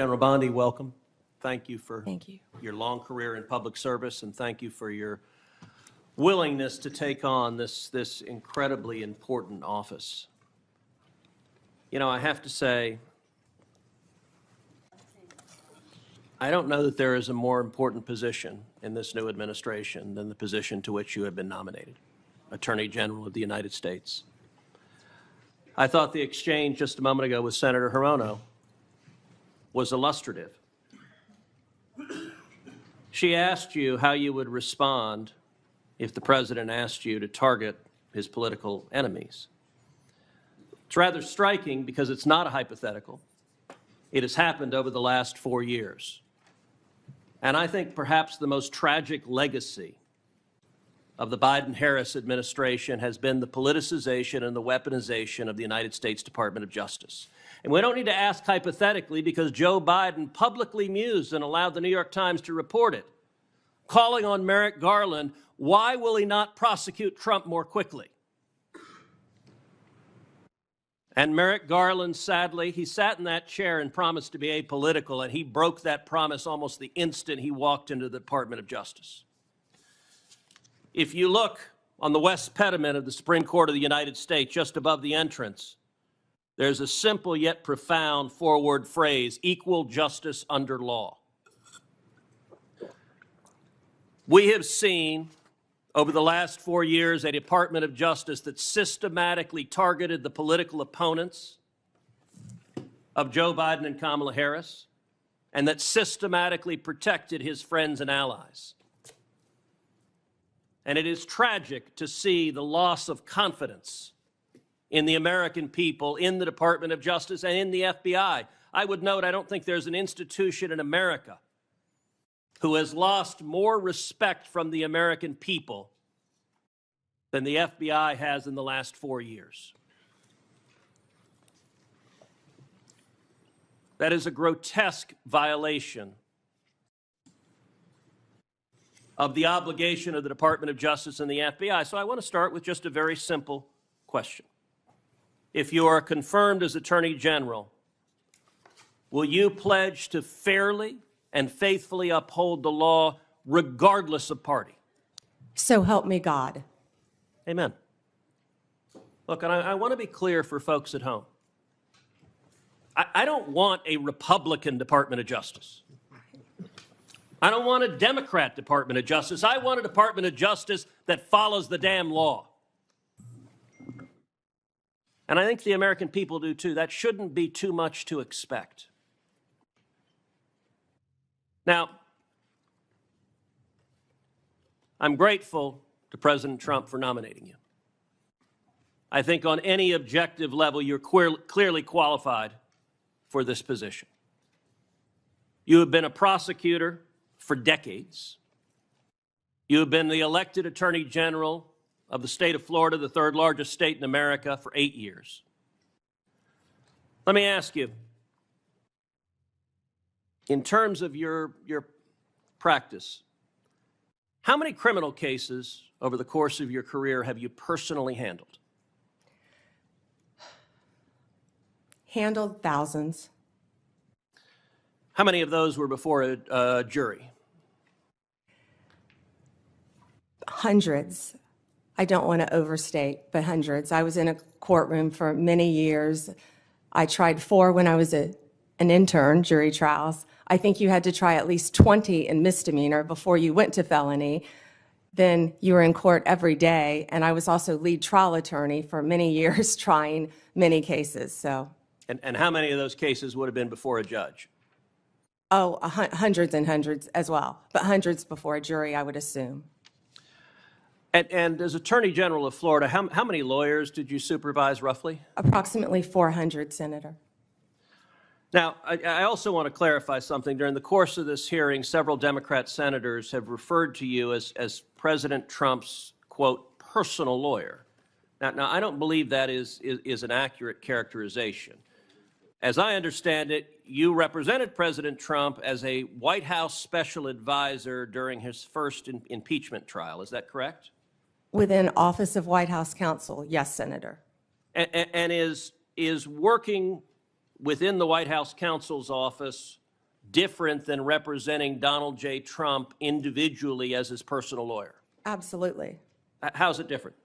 General Bondi, welcome. Thank you for Thank you. your long career in public service, and thank you for your willingness to take on this incredibly important office. You know, I have to say, I don't know that there is a more important position in this new administration than the position to which you have been nominated, Attorney General of the United States. I thought the exchange just a moment ago with Senator Hirono was illustrative. She asked you how you would respond if the president asked you to target his political enemies. It's rather striking because it's not a hypothetical. It has happened over the last 4 years. And I think perhaps the most tragic legacy of the Biden-Harris administration has been the politicization and the weaponization of the United States Department of Justice. And we don't need to ask hypothetically because Joe Biden publicly mused and allowed the New York Times to report it, calling on Merrick Garland, why will he not prosecute Trump more quickly? And Merrick Garland, sadly, he sat in that chair and promised to be apolitical, and he broke that promise almost the instant he walked into the Department of Justice. If you look on the west pediment of the Supreme Court of the United States, just above the entrance, there's a simple yet profound four-word phrase, equal justice under law. We have seen over the last 4 years a Department of Justice that systematically targeted the political opponents of Joe Biden and Kamala Harris, and that systematically protected his friends and allies. And it is tragic to see the loss of confidence in the American people, in the Department of Justice, and in the FBI. I would note, I don't think there's an institution in America who has lost more respect from the American people than the FBI has in the last 4 years. That is a grotesque violation of the obligation of the Department of Justice and the FBI. So I want to start with just a very simple question. If you are confirmed as Attorney General, will you pledge to fairly and faithfully uphold the law regardless of party? So help me God. Amen. Look, and I want to be clear for folks at home. I don't want a Republican Department of Justice. I don't want a Democrat Department of Justice. I want a Department of Justice that follows the damn law. And I think the American people do too. That shouldn't be too much to expect. Now, I'm grateful to President Trump for nominating you. I think on any objective level, you're clearly qualified for this position. You have been a prosecutor for decades. You have been the elected Attorney General of the state of Florida, the third largest state in America, for 8 years. Let me ask you, in terms of your practice, how many criminal cases over the course of your career have you personally handled? Handled thousands. How many of those were before a jury? Hundreds. I don't want to overstate, but hundreds. I was in a courtroom for many years. I tried 4 when I was an intern, jury trials. I think you had to try at least 20 in misdemeanor before you went to felony. Then you were in court every day, and I was also lead trial attorney for many years trying many cases. So. And how many of those cases would have been before a judge? Oh, hundreds and hundreds as well, but hundreds before a jury, I would assume. And as Attorney General of Florida, how many lawyers did you supervise roughly? Approximately 400, Senator. Now, I also want to clarify something. During the course of this hearing, several Democrat senators have referred to you as President Trump's, quote, personal lawyer. Now I don't believe that is an accurate characterization. As I understand it, you represented President Trump as a White House special advisor during his first impeachment trial. Is that correct? Within Office of White House Counsel, yes, Senator. And is working within the White House counsel's office different than representing Donald J. Trump individually as his personal lawyer? Absolutely. How's it different?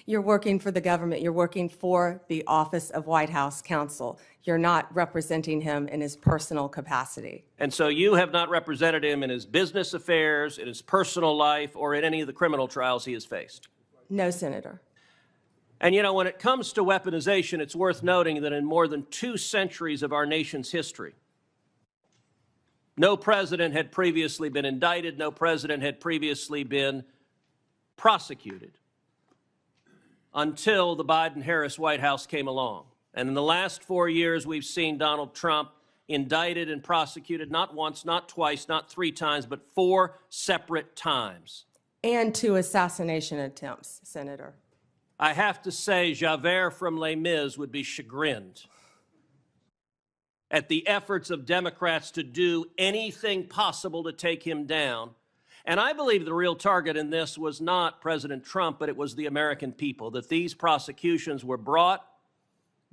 You're working for the government. You're working for the Office of White House Counsel. You're not representing him in his personal capacity. And so you have not represented him in his business affairs, in his personal life, or in any of the criminal trials he has faced? No, Senator. And you know, when it comes to weaponization, it's worth noting that in more than 2 centuries of our nation's history, no president had previously been indicted, no president had previously been prosecuted until the Biden-Harris White House came along. And in the last 4 years, we've seen Donald Trump indicted and prosecuted not once, not twice, not 3 times, but 4 separate times. And 2 assassination attempts, Senator. I have to say, Javert from Les Mis would be chagrined at the efforts of Democrats to do anything possible to take him down. And I believe the real target in this was not President Trump, but it was the American people, that these prosecutions were brought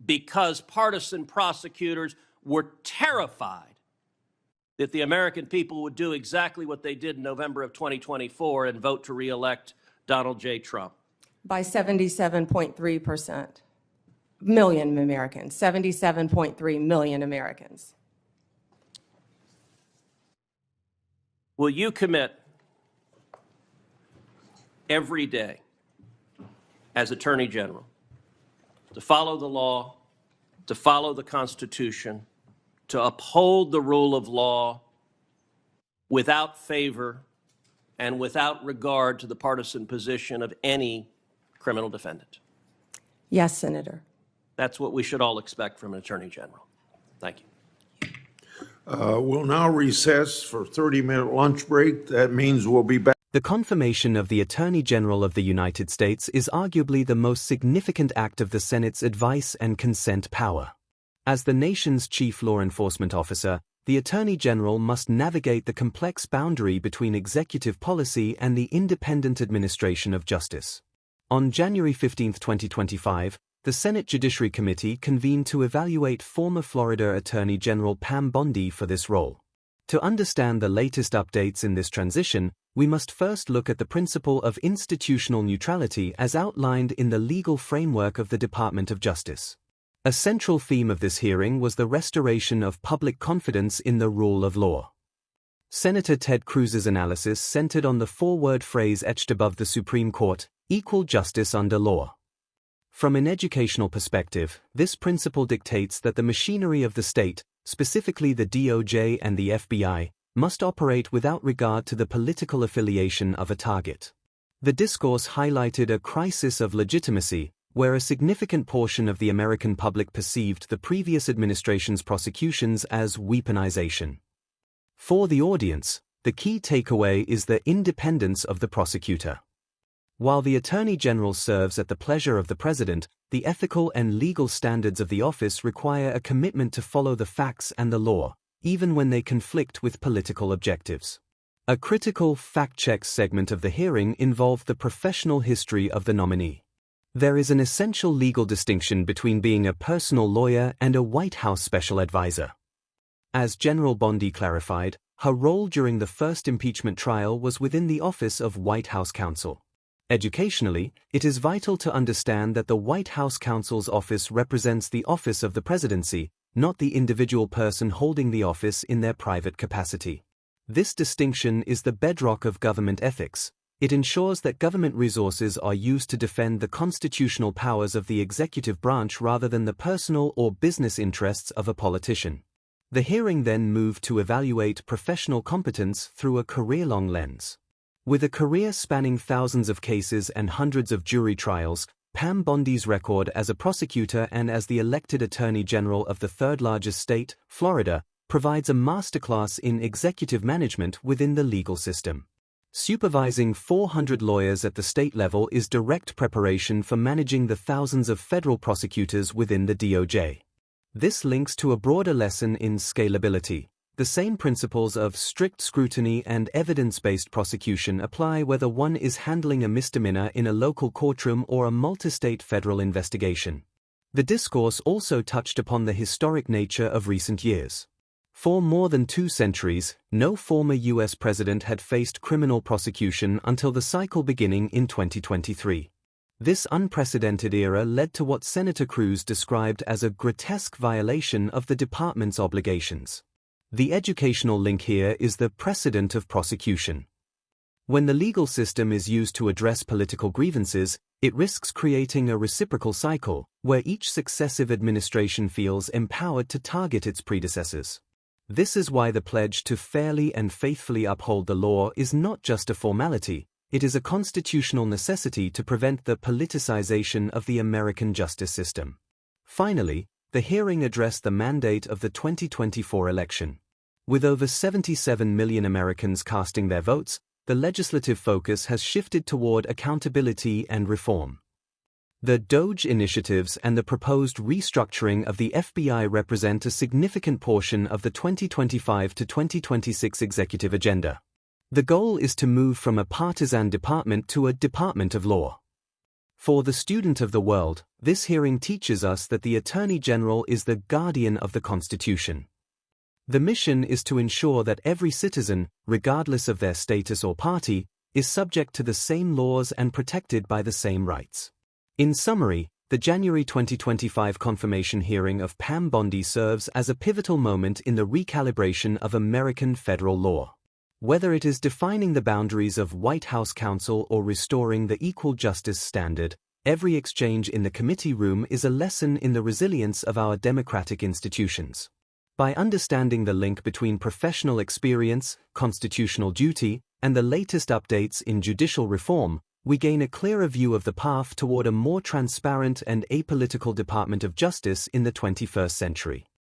because partisan prosecutors were terrified that the American people would do exactly what they did in November of 2024 and vote to re-elect Donald J. Trump. By 77.3%. Million Americans, 77.3 million Americans. Will you commit every day as Attorney General to follow the law, to follow the Constitution, to uphold the rule of law without favor and without regard to the partisan position of any criminal defendant? Yes, Senator. That's what we should all expect from an Attorney General. Thank you. We'll now recess for 30-minute lunch break. That means we'll be back. The confirmation of the Attorney General of the United States is arguably the most significant act of the Senate's advice and consent power. As the nation's chief law enforcement officer, the Attorney General must navigate the complex boundary between executive policy and the independent administration of justice. On January 15, 2025, the Senate Judiciary Committee convened to evaluate former Florida Attorney General Pam Bondi for this role. To understand the latest updates in this transition, we must first look at the principle of institutional neutrality as outlined in the legal framework of the Department of Justice. A central theme of this hearing was the restoration of public confidence in the rule of law. Senator Ted Cruz's analysis centered on the 4-word phrase etched above the Supreme Court, equal justice under law. From an educational perspective, this principle dictates that the machinery of the state, specifically the DOJ and the FBI, must operate without regard to the political affiliation of a target. The discourse highlighted a crisis of legitimacy, where a significant portion of the American public perceived the previous administration's prosecutions as weaponization. For the audience, the key takeaway is the independence of the prosecutor. While the Attorney General serves at the pleasure of the President, the ethical and legal standards of the office require a commitment to follow the facts and the law, even when they conflict with political objectives. A critical fact-check segment of the hearing involved the professional history of the nominee. There is an essential legal distinction between being a personal lawyer and a White House special advisor. As General Bondi clarified, her role during the first impeachment trial was within the Office of White House Counsel. Educationally, it is vital to understand that the White House Counsel's office represents the office of the presidency, not the individual person holding the office in their private capacity. This distinction is the bedrock of government ethics. It ensures that government resources are used to defend the constitutional powers of the executive branch rather than the personal or business interests of a politician. The hearing then moved to evaluate professional competence through a career-long lens. With a career spanning thousands of cases and hundreds of jury trials, Pam Bondi's record as a prosecutor and as the elected Attorney General of the third-largest state, Florida, provides a masterclass in executive management within the legal system. Supervising 400 lawyers at the state level is direct preparation for managing the thousands of federal prosecutors within the DOJ. This links to a broader lesson in scalability. The same principles of strict scrutiny and evidence-based prosecution apply whether one is handling a misdemeanor in a local courtroom or a multi-state federal investigation. The discourse also touched upon the historic nature of recent years. For more than 2 centuries, no former U.S. president had faced criminal prosecution until the cycle beginning in 2023. This unprecedented era led to what Senator Cruz described as a grotesque violation of the department's obligations. The educational link here is the precedent of prosecution. When the legal system is used to address political grievances, it risks creating a reciprocal cycle, where each successive administration feels empowered to target its predecessors. This is why the pledge to fairly and faithfully uphold the law is not just a formality, it is a constitutional necessity to prevent the politicization of the American justice system. Finally, the hearing addressed the mandate of the 2024 election. With over 77 million Americans casting their votes, the legislative focus has shifted toward accountability and reform. The DOJ initiatives and the proposed restructuring of the FBI represent a significant portion of the 2025 to 2026 executive agenda. The goal is to move from a partisan department to a department of law. For the student of the world, this hearing teaches us that the Attorney General is the guardian of the Constitution. The mission is to ensure that every citizen, regardless of their status or party, is subject to the same laws and protected by the same rights. In summary, the January 2025 confirmation hearing of Pam Bondi serves as a pivotal moment in the recalibration of American federal law. Whether it is defining the boundaries of White House counsel or restoring the equal justice standard, every exchange in the committee room is a lesson in the resilience of our democratic institutions. By understanding the link between professional experience, constitutional duty, and the latest updates in judicial reform, we gain a clearer view of the path toward a more transparent and apolitical Department of Justice in the 21st century.